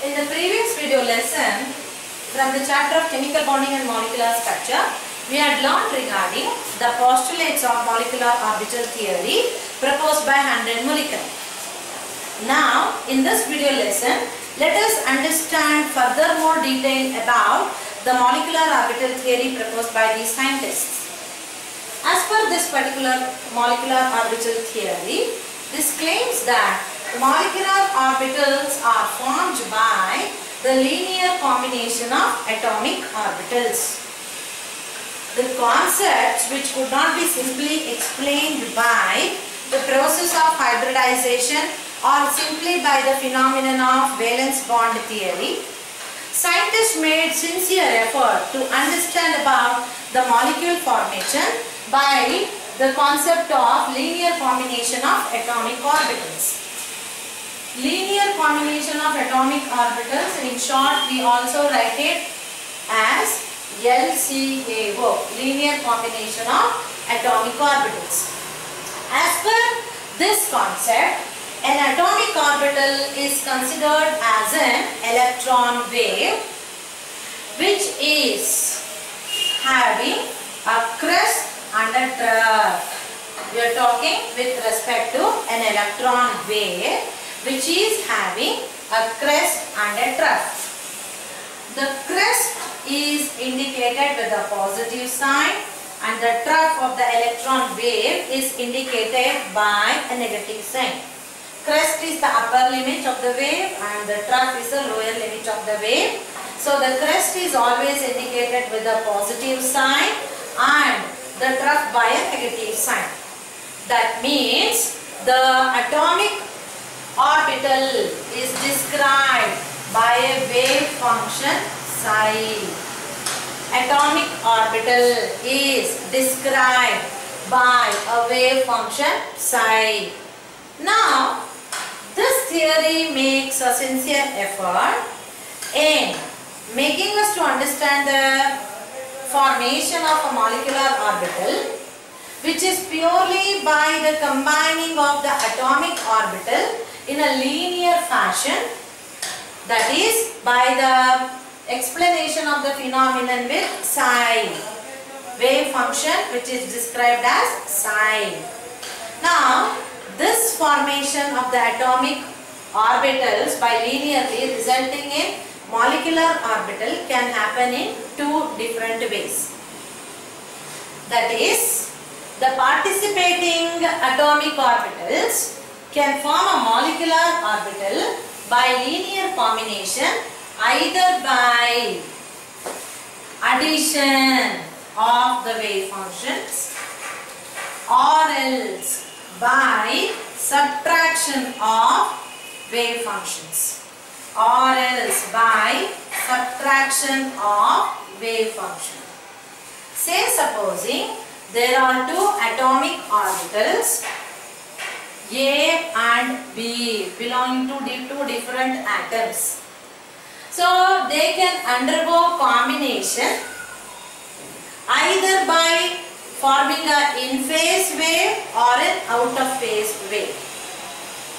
In the previous video lesson, from the chapter of chemical bonding and molecular structure, we had learned regarding the postulates of molecular orbital theory proposed by Hundred and Mulliken. Now, in this video lesson, let us understand further more detail about the molecular orbital theory proposed by these scientists. As per this particular molecular orbital theory, this claims that molecular orbitals are formed by the linear combination of atomic orbitals. The concepts which could not be simply explained by the process of hybridization or simply by the phenomenon of valence bond theory, scientists made sincere effort to understand about the molecule formation by the concept of linear combination of atomic orbitals. Linear combination of atomic orbitals, in short we also write it as LCAO, linear combination of atomic orbitals. As per this concept, an atomic orbital is considered as an electron wave which is having a crest and a trough. We are talking with respect to an electron wave which is having a crest and a trough. The crest is indicated with a positive sign and the trough of the electron wave is indicated by a negative sign. Crest is the upper limit of the wave and the trough is the lower limit of the wave. So the crest is always indicated with a positive sign and the trough by a negative sign. That means the atomic orbital is described by a wave function psi. Atomic orbital is described by a wave function psi. Now, this theory makes a sincere effort in making us to understand the formation of a molecular orbital, which is purely by the combining of the atomic orbital in a linear fashion, that is by the explanation of the phenomenon with psi, wave function which is described as psi. Now, this formation of the atomic orbitals by linearly resulting in molecular orbital can happen in two different ways. That is, the participating atomic orbitals can form a molecular orbital by linear combination either by addition of the wave functions or else by subtraction of wave functions or else by subtraction of wave function. Say supposing there are two atomic orbitals A and B belonging to two different atoms. So they can undergo combination either by forming an in-phase wave or an out-of-phase wave.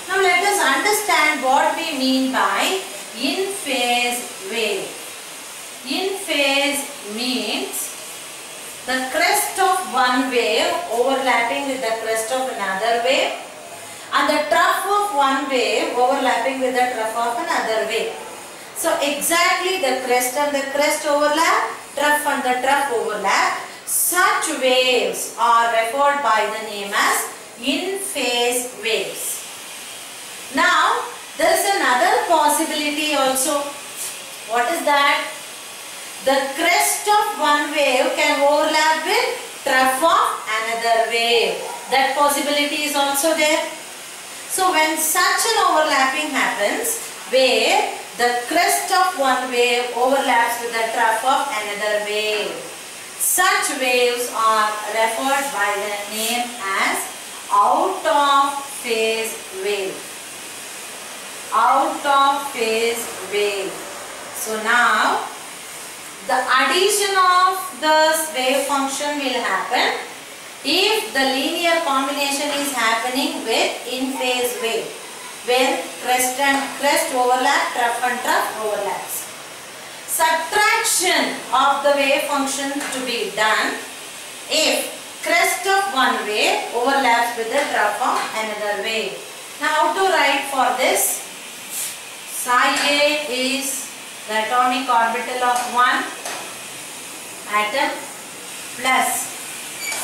Now let us understand what we mean by in-phase wave. In-phase means the crest of one wave overlapping with the crest of another wave and the trough of one wave overlapping with the trough of another wave. So exactly the crest and the crest overlap, trough and the trough overlap. Such waves are referred by the name as in-phase waves. Now, there is another possibility also. What is that? The crest of one wave can overlap with trough of another wave. That possibility is also there. So, when such an overlapping happens, where the crest of one wave overlaps with the trough of another wave, such waves are referred by the name as out of phase wave. Out of phase wave. So now the addition of this wave function will happen if the linear combination is happening with in phase wave. when crest and crest overlap, trough and trough overlaps. Subtraction of the wave function to be done if crest of one wave overlaps with the trough of another wave. Now how to write for this? Psi A is the atomic orbital of one atom plus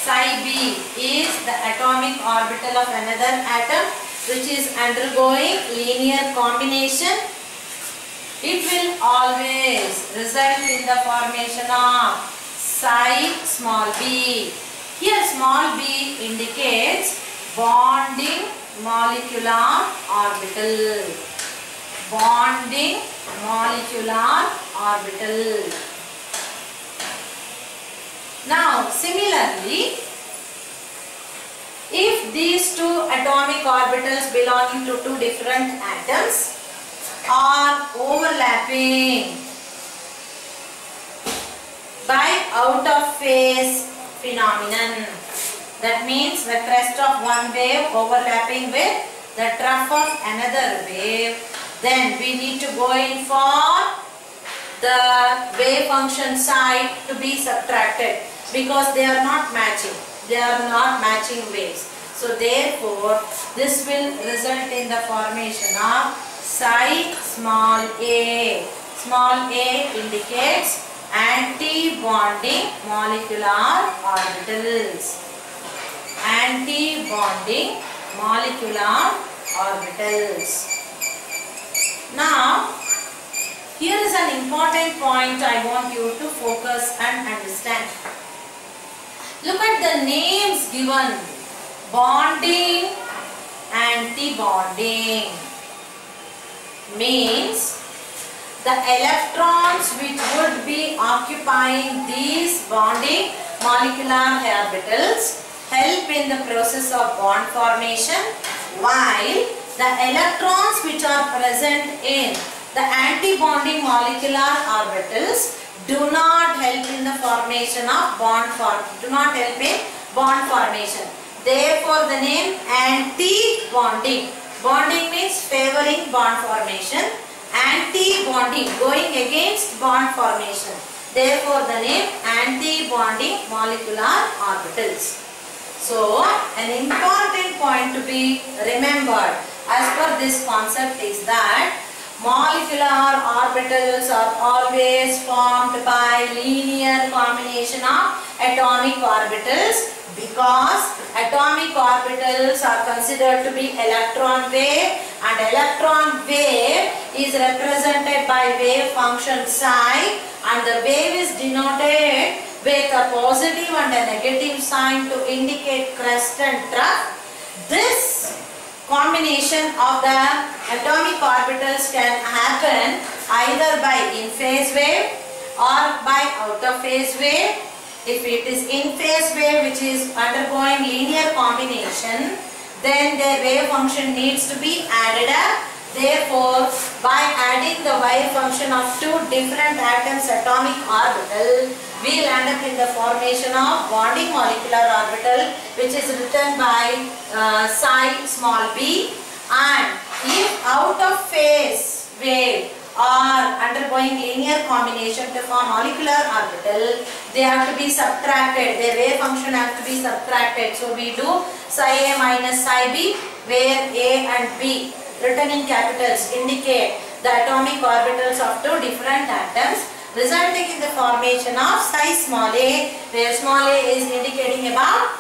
psi B is the atomic orbital of another atom which is undergoing linear combination. It will always result in the formation of psi small b. Here small b indicates bonding molecular orbital. Bonding molecular orbital. Now similarly, if these two atomic orbitals belonging to two different atoms are overlapping by out of phase phenomenon, that means the crest of one wave overlapping with the trough of another wave, then we need to go in for the wave function side to be subtracted because they are not matching. They are not matching waves. So therefore, this will result in the formation of psi small a. Small a indicates anti-bonding molecular orbitals. Anti-bonding molecular orbitals. Now, here is an important point I want you to focus and understand. Look at the names given. Bonding, anti-bonding means the electrons which would be occupying these bonding molecular orbitals help in the process of bond formation, while the electrons which are present in the anti-bonding molecular orbitals do not help in the formation of bond formation. Therefore, the name anti-bonding. Bonding means favoring bond formation. Anti-bonding, going against bond formation. Therefore, the name anti-bonding molecular orbitals. So, an important point to be remembered as per this concept is that molecular orbitals are always formed by linear combination of atomic orbitals because atomic orbitals are considered to be electron wave, and electron wave is represented by wave function psi, and the wave is denoted with a positive and a negative sign to indicate crest and trough. This combination of the atomic orbitals can happen either by in-phase wave or by out-of-phase wave. If it is in-phase wave which is undergoing linear combination, then their wave function needs to be added up. Therefore, by adding the wave function of two different atoms atomic orbital, we will end up in the formation of bonding molecular orbital, which is written by psi small b. And if out of phase wave are undergoing linear combination to form molecular orbital, they have to be subtracted. Their wave function has to be subtracted. So we do psi a minus psi b, where a and b written in capitals indicate the atomic orbitals of two different atoms, resulting in the formation of psi small a, where small a is indicating about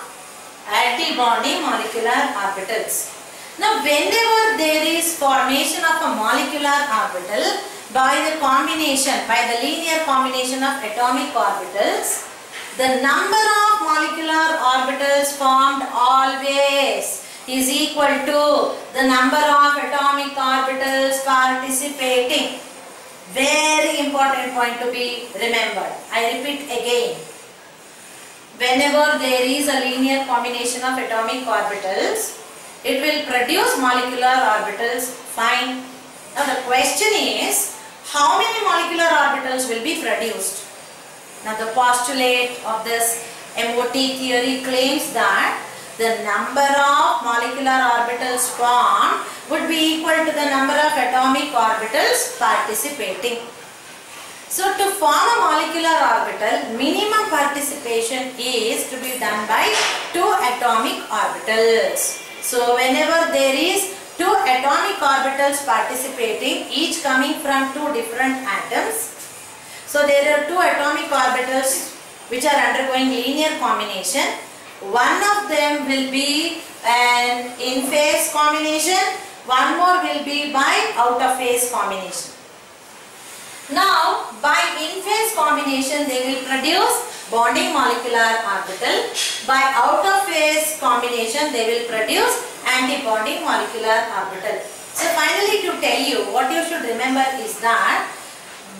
anti-bonding molecular orbitals. Now, whenever there is formation of a molecular orbital by the combination, by the linear combination of atomic orbitals, the number of molecular orbitals formed always is equal to the number of atomic orbitals participating. Very important point to be remembered. I repeat again. Whenever there is a linear combination of atomic orbitals, it will produce molecular orbitals. Fine. Now the question is, how many molecular orbitals will be produced? Now the postulate of this MOT theory claims that the number of molecular orbitals formed would be equal to the number of atomic orbitals participating. So to form a molecular orbital, minimum participation is to be done by 2 atomic orbitals. So whenever there is 2 atomic orbitals participating, each coming from 2 different atoms. So there are 2 atomic orbitals which are undergoing linear combination. One of them will be an in-phase combination, one more will be by out-of-phase combination. Now, by in-phase combination, they will produce bonding molecular orbital. By out-of-phase combination, they will produce anti-bonding molecular orbital. So, finally, to tell you, what you should remember is that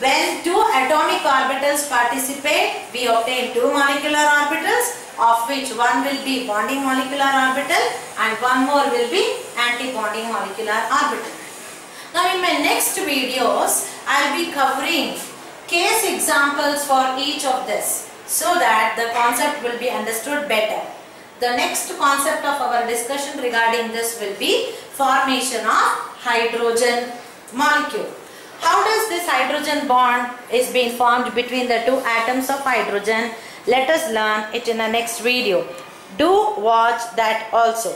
when 2 atomic orbitals participate, we obtain 2 molecular orbitals, of which one will be bonding molecular orbital and one more will be anti-bonding molecular orbital. Now in my next videos, I will be covering case examples for each of this so that the concept will be understood better. The next concept of our discussion regarding this will be formation of hydrogen molecule. How does this hydrogen bond is being formed between the 2 atoms of hydrogen? Let us learn it in the next video. Do watch that also.